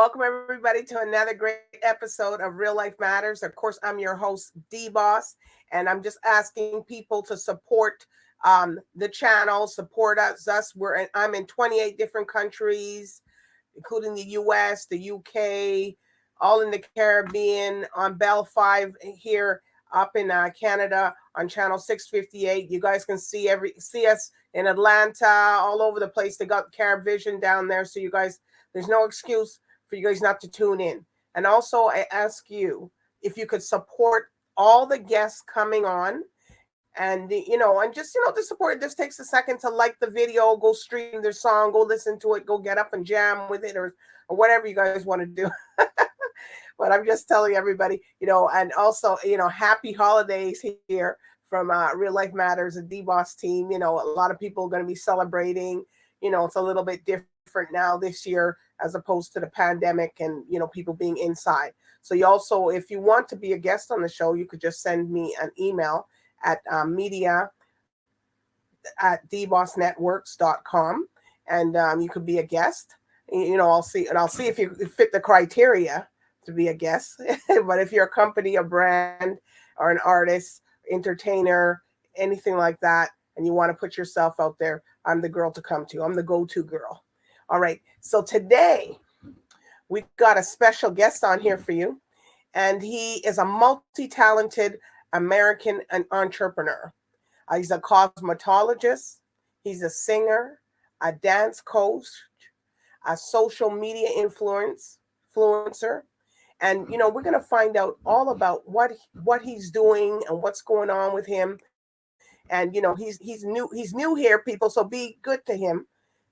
Welcome everybody to another great episode of Real Life Matters. Of course, I'm your host, DBoss, and I'm just asking people to support the channel, support us. I'm in 28 different countries, including the US, the UK, all in the Caribbean, on Bell 5 here up in Canada on channel 658. You guys can see us in Atlanta, all over the place. They got Caravision down there, so you guys, there's no excuse for you guys not to tune in. And also, I ask you if you could support all the guests coming on, and and just to support it. Just takes a second to like the video, go stream their song, go listen to it, go get up and jam with it, or whatever you guys want to do. But I'm just telling everybody, and also, happy holidays here from Real Life Matters and DBoss team. A lot of people are going to be celebrating. It's a little bit different now this year as opposed to the pandemic and, people being inside. So you also, if you want to be a guest on the show, you could just send me an email at media@dbossnetworks.com, and you could be a guest. I'll see if you fit the criteria to be a guest. But if you're a company, a brand, or an artist, entertainer, anything like that, and you want to put yourself out there, I'm the girl to come to. I'm the go-to girl. All right. So today we got a special guest on here for you, and he is a multi-talented American and entrepreneur. He's a cosmetologist. He's a singer, a dance coach, a social media influencer. And, we're going to find out all about what he's doing and what's going on with him. And, he's new here, people. So be good to him.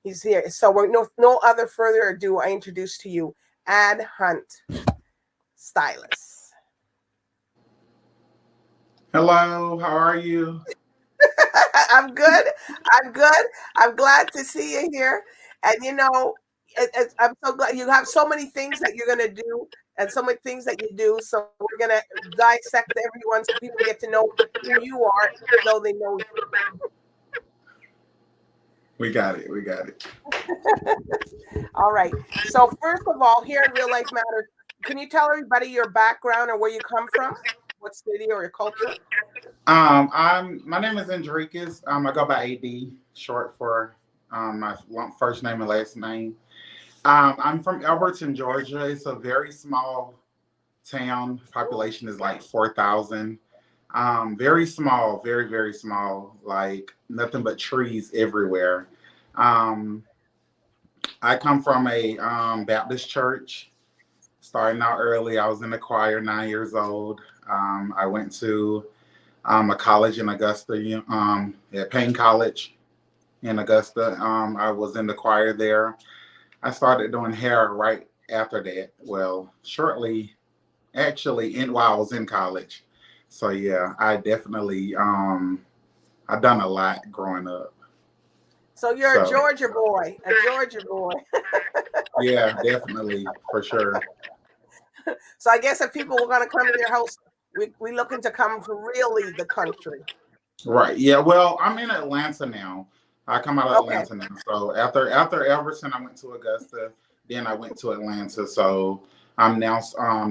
He's here. So we're no other further ado. I introduce to you ADHUNTSTYLEZ. Hello, how are you? I'm good. I'm glad to see you here. And I'm so glad you have so many things that you're going to do and so many things that you do. So we're going to dissect everyone so people get to know who you are, though they know you. We got it. All right. So first of all, here in Real Life Matters, can you tell everybody your background and where you come from? What city or your culture? My name is Enriquez. I go by AD, short for my first name and last name. I'm from Elberton, Georgia. It's a very small town. Population is like 4,000. Very small, very, very small, like nothing but trees everywhere. I come from a Baptist church. Starting out early, I was in the choir, 9 years old. I went to a college in Augusta, at Payne College in Augusta. I was in the choir there. I started doing hair right after that. Well, shortly, actually, while I was in college. So yeah, I definitely I've done a lot growing up. So you're a Georgia boy, Yeah, definitely, for sure. So I guess if people were going to come to your house, we looking to come from really the country. Right. Yeah. Well, I'm in Atlanta now. I come out of Atlanta now. So after Everson, I went to Augusta. Then I went to Atlanta. So I'm now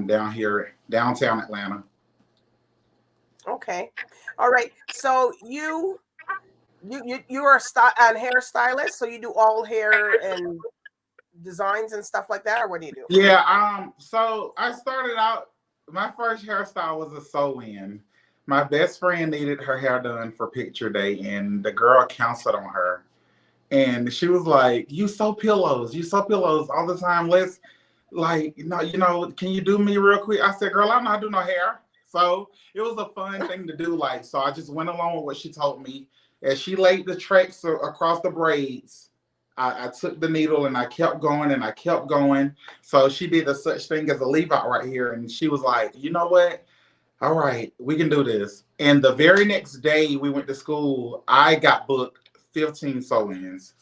down here, downtown Atlanta. Okay. All right. So you are a hairstylist. So you do all hair and designs and stuff like that, or what do you do? Yeah. So I started out. My first hairstyle was a sew-in. My best friend needed her hair done for picture day, and the girl counseled on her. And she was like, you sew pillows all the time. Let's can you do me real quick? I said, girl, I'm not doing no hair. So it was a fun thing to do. So I just went along with what she told me. As she laid the tracks across the braids, I took the needle and I kept going and I kept going. So she did a such thing as a leave out right here. And she was like, you know what? All right, we can do this. And the very next day we went to school, I got booked 15 sew-ins.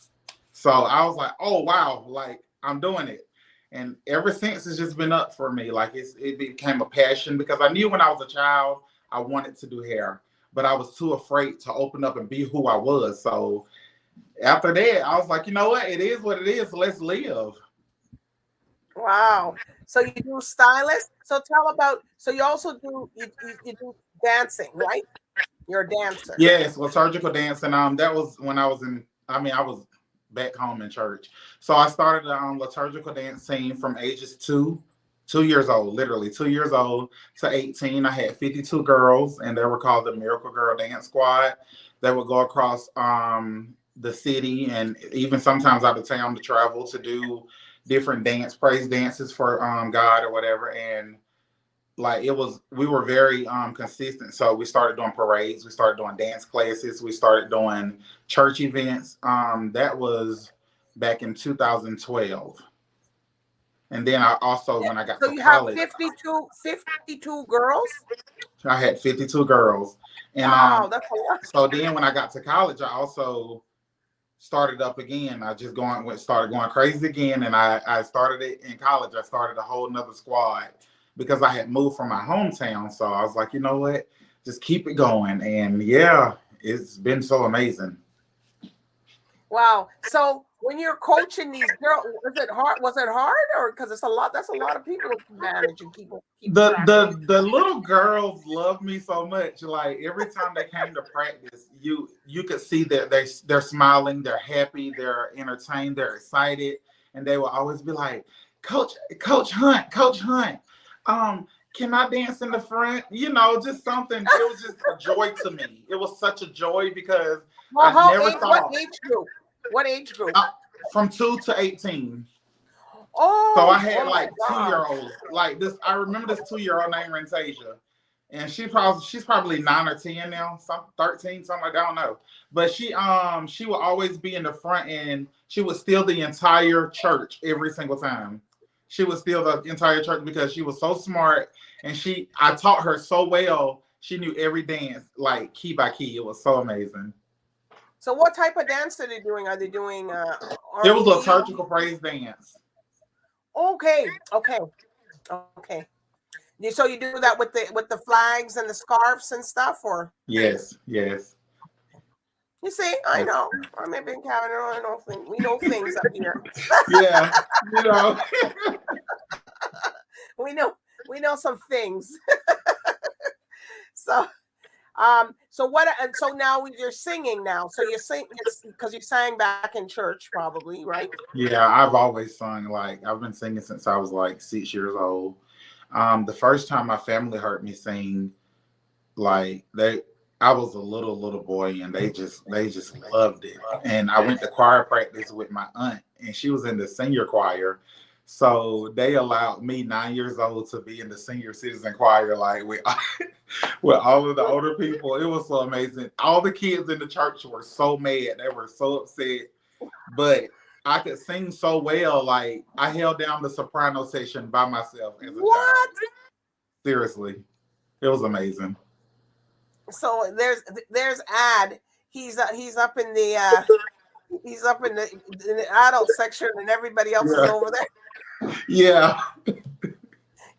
So I was like, oh, wow, I'm doing it. And ever since, it's just been up for me. It became a passion because I knew when I was a child, I wanted to do hair, but I was too afraid to open up and be who I was. So after that, I was like, you know what? It is what it is. Let's live. Wow. So you do stylist. So tell about. So you also do you do dancing, right? You're a dancer. Yes, liturgical dancing. That was when I was in. I mean, I was back home in church. So I started liturgical dance scene from ages 2 years old, literally 2 years old to 18. I had 52 girls, and they were called the Miracle Girl Dance Squad. They would go across the city and even sometimes out of town to travel to do different praise dances for God or whatever. And like we were very consistent. So we started doing parades, we started doing dance classes, we started doing church events. That was back in 2012. And then I also, when I got So to you have college, 52 girls. I had 52 girls. And Wow, that's a lot. so then when I got to college, I also started up again. I just started going crazy again. And I started it in college. I started a whole nother squad because I had moved from my hometown. So I was like, you know what? Just keep it going. And yeah, it's been so amazing. Wow. So when you're coaching these girls, was it hard? Was it hard, or because it's a lot? That's a lot of people to manage and keep The track of. the little girls love me so much. Like every time they came to practice, you could see that they're smiling, they're happy, they're entertained, they're excited, and they will always be like, Coach Hunt, can I dance in the front? You know, just something. It was just a joy to me. It was such a joy because Well, I never what thought age group? What age group? from 2 to 18. So Oh, I had oh my like God. 2-year-olds. Like this, I remember this 2-year-old named Rentasia. And she's probably 9 or 10 now, 13, something like that. I don't know. But she would always be in the front and she would steal the entire church every single time. She would steal the entire church because she was so smart and I taught her so well. She knew every dance, like key by key. It was so amazing. So what type of dance are they doing? Are they doing It was R&B? liturgical praise dance. Okay, okay. So you do that with the flags and the scarves and stuff, or Yes. you see? I know. I'm maybe in Canada. I know things. We know things up here. Yeah, you know. we know some things. So so what, and so now you're singing now. So you're singing because you sang back in church, probably, right? Yeah, I've always sung. Like I've been singing since I was like 6 years old. The first time my family heard me sing, like I was a little boy, and they just loved it. And I went to choir practice with my aunt, and she was in the senior choir. So they allowed me 9 years old to be in the senior citizen choir, like with with all of the older people. It was so amazing. All the kids in the church were so mad. They were so upset. But I could sing so well, like I held down the soprano section by myself as a child. Seriously. It was amazing. So there's Ad. He's up in the in the adult section, and everybody else is over there Yeah.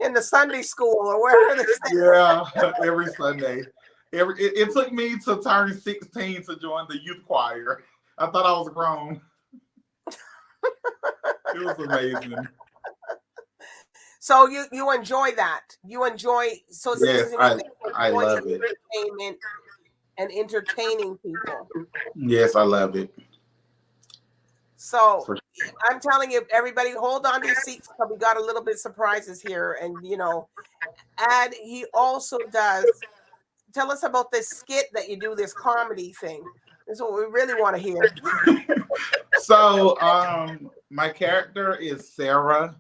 in the Sunday school or wherever they stay. Yeah. Every Sunday. It took me to turn 16 to join the youth choir. I thought I was grown. It was amazing. So you enjoy that. You enjoy Yes, I love it. Entertainment and entertaining people. Yes, I love it. So I'm telling you, everybody, hold on to your seats because we got a little bit of surprises here. And and he also does. Tell us about this skit that you do, this comedy thing. This is what we really want to hear. So my character is Sarah.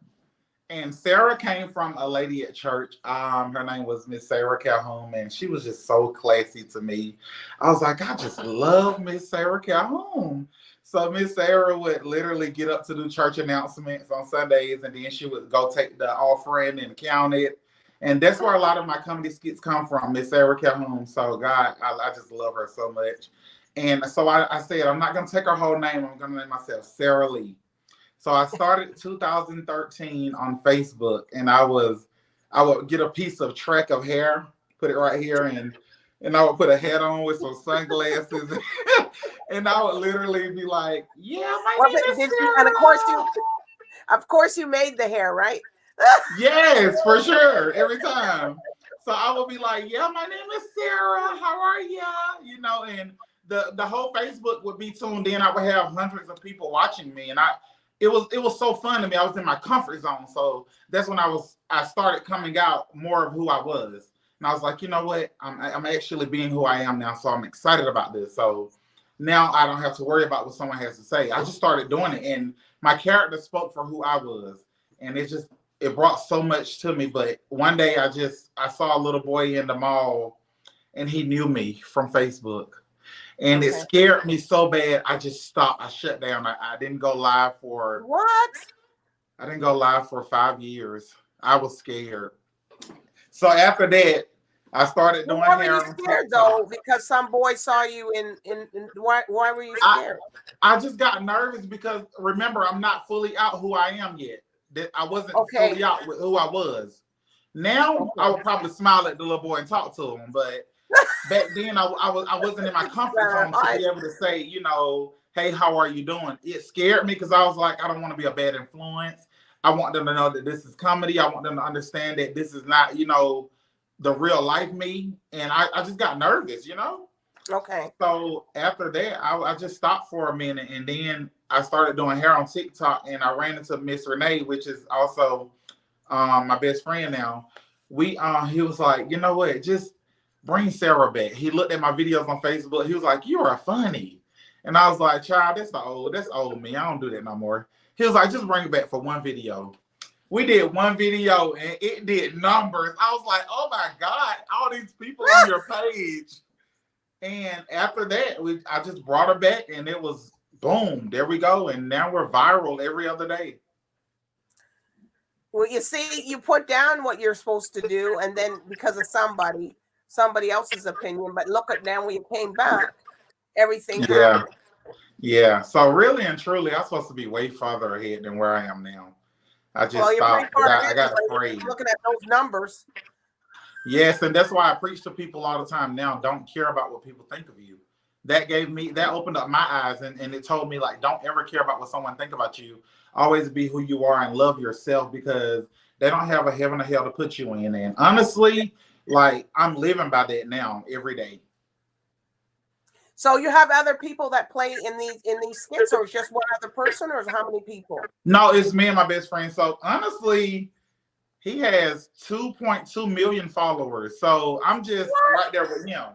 And Sarah came from a lady at church. Her name was Miss Sarah Calhoun, and she was just so classy to me. I was like, I just love Miss Sarah Calhoun. So Miss Sarah would literally get up to do church announcements on Sundays, and then she would go take the offering and count it. And that's where a lot of my comedy skits come from, Miss Sarah Calhoun. So God, I just love her so much. And so I said, I'm not going to take her whole name. I'm going to name myself Sarah Lee. So I started 2013 on Facebook, and I would get a piece of track of hair, put it right here, and I would put a hat on with some sunglasses, and I would literally be like, "Yeah, my name is Sarah." And Of course, you made the hair, right? Yes, for sure. Every time. So I would be like, yeah, my name is Sarah. How are ya? You know, and the whole Facebook would be tuned in. I would have hundreds of people watching me. And it was so fun to me. I was in my comfort zone. So that's when I started coming out more of who I was. And I was like, you know what? I'm actually being who I am now. So I'm excited about this. So now I don't have to worry about what someone has to say. I just started doing it. And my character spoke for who I was. And it brought so much to me. But one day I saw a little boy in the mall and he knew me from Facebook. And it scared me so bad. I just stopped. I shut down. I didn't go live for What? I didn't go live for 5 years. I was scared. So after that, I started doing Why were hair you on scared TikTok. though? Because some boy saw you in why were you scared? I just got nervous because remember, I'm not fully out who I am yet. That I wasn't fully out with who I was. Now I would probably smile at the little boy and talk to him, but back then I wasn't in my comfort zone to be able to say, you know, hey, how are you doing? It scared me because I was like, I don't want to be a bad influence. I want them to know that this is comedy. I want them to understand that this is not, you know, the real life me. And I just got nervous, you know? Okay. So after that, I just stopped for a minute, and then I started doing hair on TikTok, and I ran into Miss Renee, which is also my best friend now. He was like, you know what, just bring Sarah back. He looked at my videos on Facebook. He was like, you are funny. And I was like, child, that's old me. I don't do that no more. He was like, just bring it back for one video. We did one video and it did numbers. I was like, oh my God, all these people on your page. And after that, I just brought her back and it was boom, there we go. And now we're viral every other day. Well, you see, you put down what you're supposed to do, and then because of somebody else's opinion, but look at now when you came back, everything happened. Yeah. So really and truly, I'm supposed to be way farther ahead than where I am now. I just stopped. I got afraid. Looking at those numbers. Yes, and that's why I preach to people all the time now. Don't care about what people think of you. That opened up my eyes and it told me, like, don't ever care about what someone think about you. Always be who you are and love yourself, because they don't have a heaven or hell to put you in. And honestly, like, I'm living by that now every day. So you have other people that play in these skits, or it's just one other person, or is how many people? No, it's me and my best friend. So honestly, he has 2.2 million followers. So I'm just right there with him.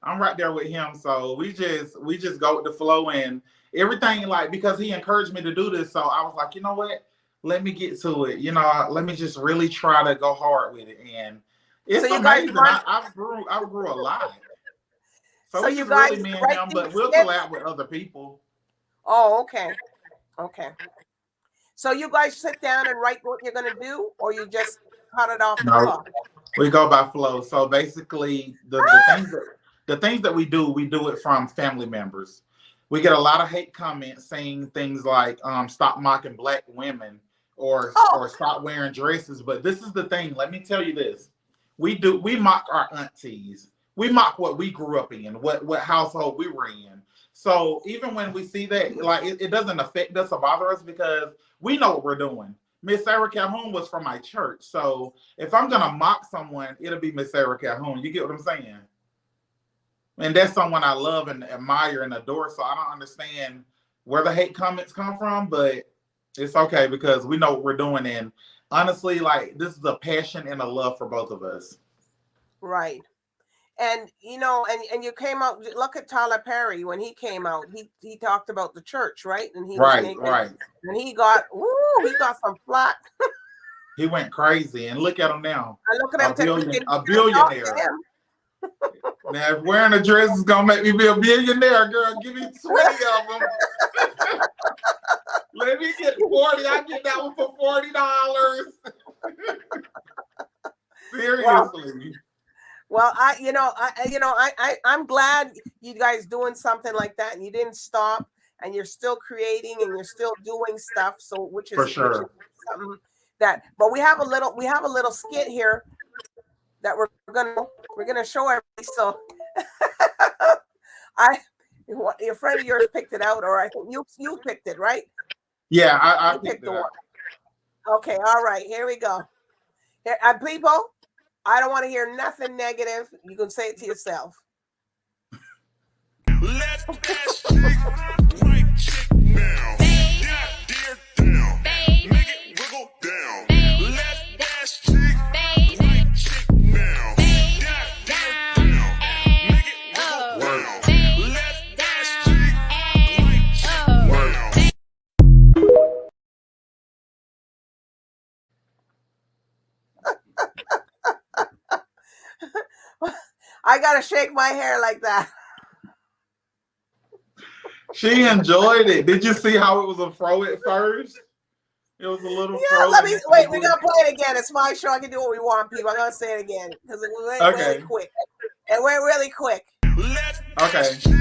I'm right there with him. So we just go with the flow and everything, like, because he encouraged me to do this. So I was like, you know what? Let me get to it. You know, let me just really try to go hard with it. And it's amazing. I grew a lot. So it's you guys really me and him, but we'll collab with other people. Oh, okay. Okay. So you guys sit down and write what you're gonna do, or you just cut it off the clock? We go by flow. So basically the things that we do it from family members. We get a lot of hate comments saying things like stop mocking Black women or stop wearing dresses. But this is the thing. Let me tell you this. We mock our aunties. We mock what we grew up in, what household we were in. So even when we see that, like, it doesn't affect us or bother us because we know what we're doing. Miss Sarah Calhoun was from my church. So if I'm going to mock someone, it'll be Miss Sarah Calhoun. You get what I'm saying? And that's someone I love and admire and adore. So I don't understand where the hate comments come from, but it's okay because we know what we're doing. And honestly, like, this is a passion and a love for both of us. Right. And you know, and you came out. Look at Tyler Perry when he came out. He talked about the church, right? And he was naked. Right. And he got some flack. He went crazy, and look at him now. I look at him, a billionaire. Now, if wearing a dress is gonna make me be a billionaire, girl, give me 20 of them. Let me get 40. I get that one for $40. Seriously. Well, I'm glad you guys doing something like that, and you didn't stop, and you're still creating, and you're still doing stuff. So, which is for sure. Which is something that. But we have a little skit here that we're gonna show everybody. So, a friend of yours picked it out, or I think you picked it, right? Yeah, I picked it out. Okay, all right, here we go. Here, people, I don't want to hear nothing negative. You can say it to yourself. Let that stick right chick now. Yeah, dear down. Make it wiggle down. Let that stick right chick now. Yeah, dear down. Make it wiggle down. Let that stick right chick now. I gotta shake my hair like that. She enjoyed it. Did you see how it was a fro at first? It was a little Yeah, fro. let me wait. We gotta play it again. It's my show. I can do what we want, people. I'm gonna say it again because it went really quick. It went really quick. Let that stick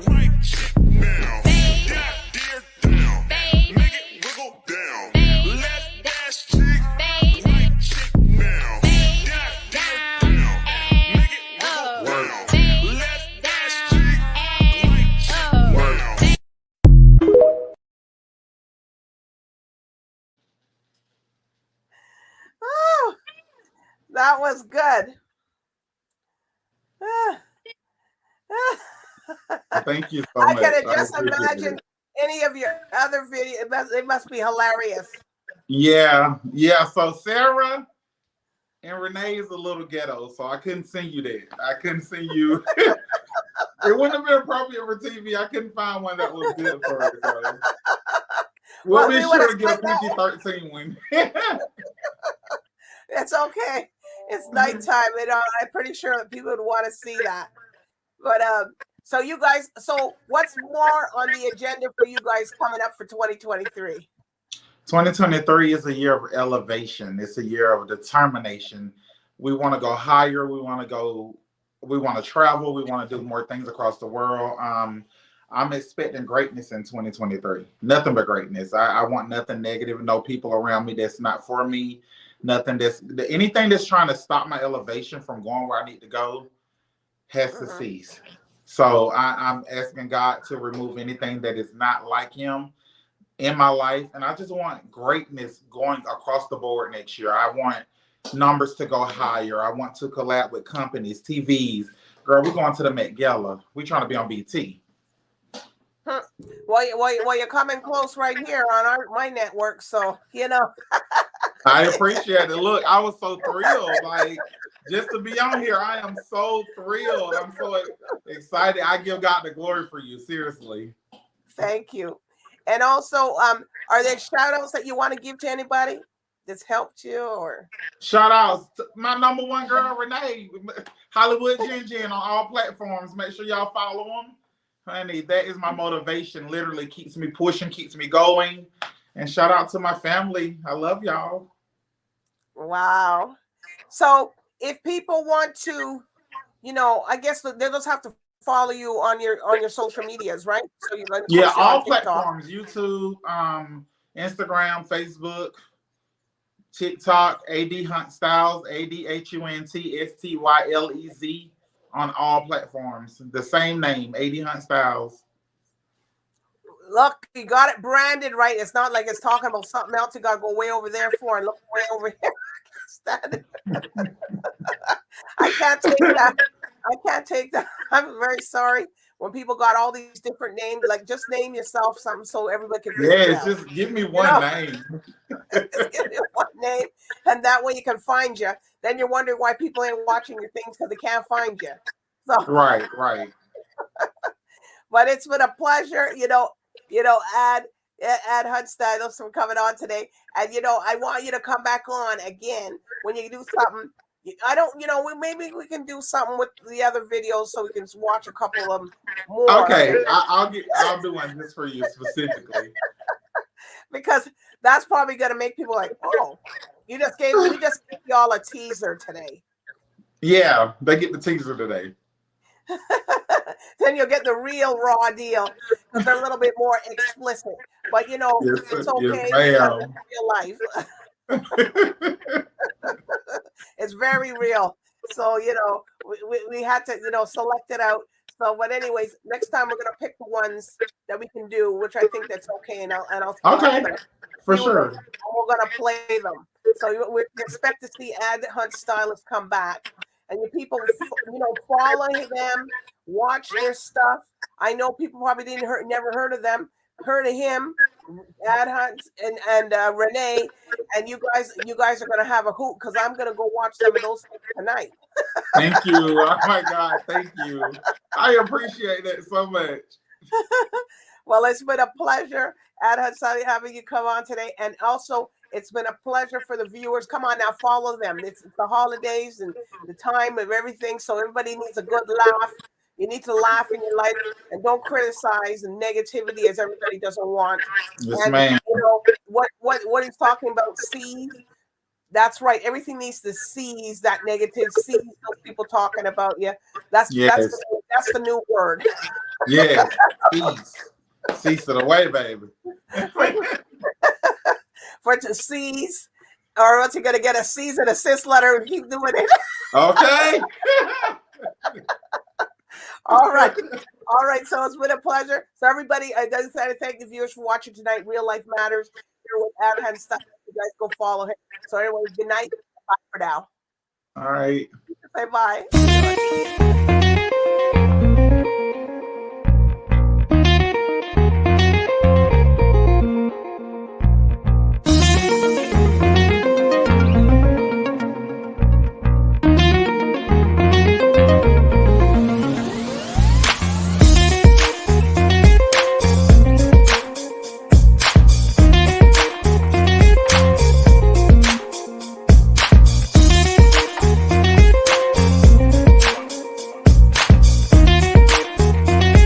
right chick now. Yeah, dear down. Make it wiggle down. Let that stick right chick now. Yeah, dear down. Make it wiggle down. Let that stick right chick now. Oh, that was good. Thank you so I much. can I just appreciate imagine it. any of your other videos. It must be hilarious. Yeah. So Sarah and Renee is a little ghetto, so I couldn't send you that. I couldn't send you. It wouldn't have been appropriate for TV. I couldn't find one that was good for it. So we'll be sure to get a PG-13 one. It's okay. It's nighttime. I'm pretty sure that people would want to see that. But so you guys, so what's more on the agenda for you guys coming up for 2023? 2023 is a year of elevation. It's a year of determination. We want to go higher. We want to travel. We want to do more things across the world. I'm expecting greatness in 2023. Nothing but greatness. I want nothing negative. No people around me that's not for me. Anything that's trying to stop my elevation from going where I need to go has to cease. So I'm asking God to remove anything that is not like Him in my life. And I just want greatness going across the board next year. I want numbers to go higher. I want to collab with companies, TVs. Girl, we're going to the Met Gala. We're trying to be on BT. Well, you're coming close right here on my network. So, I appreciate it. Look, I was so thrilled. Like, just to be on here, I am so thrilled. I'm so excited. I give God the glory for you. Seriously. Thank you. And also, are there shout outs that you want to give to anybody that's helped you or? Shout outs to my number one girl, Renee, Hollywood Gin on all platforms. Make sure y'all follow them. Honey, that is my motivation. Literally keeps me pushing, keeps me going. And shout out to my family. I love y'all. Wow. So if people want to, I guess they just have to follow you on your social medias, right? So you're all platforms: YouTube, Instagram, Facebook, TikTok, ADHUNTSTYLEZ, ADHUNTSTYLEZ on all platforms. The same name, ADHUNTSTYLEZ. Look, you got it branded right. It's not like it's talking about something else. You gotta go way over there for and look way over here. I can't take that. I'm very sorry. When people got all these different names, like just name yourself something so everybody can figure it out. Just give me one name. Just give me one name, and that way you can find you. Then you're wondering why people ain't watching your things because they can't find you. So right. But it's been a pleasure, ADHUNTSTYLEZ for coming on today. And I want you to come back on again when you do something. I don't, maybe we can do something with the other videos so we can watch a couple of them more. Okay, I'll do one just for you specifically. Because that's probably gonna make people like, oh, we just gave y'all a teaser today. Yeah, they get the teaser today. Then you'll get the real raw deal because they're a little bit more explicit. But it's okay. Yes, real life. It's very real. So we had to select it out So, but anyways, next time we're gonna pick the ones that we can do, which I think that's okay, and I'll Okay, for sure. and we're gonna play them. So we expect to see ADHUNTSTYLEZ come back, and you people, follow them, watch their stuff. I know people probably never heard of them, heard of him, AdHunt and Renee, and you guys are gonna have a hoot because I'm gonna go watch some of those things tonight. Thank you. Oh my God, thank you. I appreciate that so much. Well, it's been a pleasure, AdHUNTSTYLEZ, having you come on today, and also it's been a pleasure for the viewers. Come on now, follow them. It's the holidays and the time of everything, so everybody needs a good laugh. You need to laugh in your life and don't criticize and negativity as everybody doesn't want. Yes, and ma'am. What he's talking about, seize. That's right. Everything needs to seize that negative. Seize those people talking about you. That's the new word. Yes, cease it away, baby. For it to seize, or else you're gonna get a cease and assist letter and keep doing it. Okay. All right. So it's been a pleasure. So everybody, I just want to thank the viewers for watching tonight. Real Life Matters here with AdHUNTSTYLEZ. You guys go follow him. So anyway, good night. Bye for now. All right. Say bye.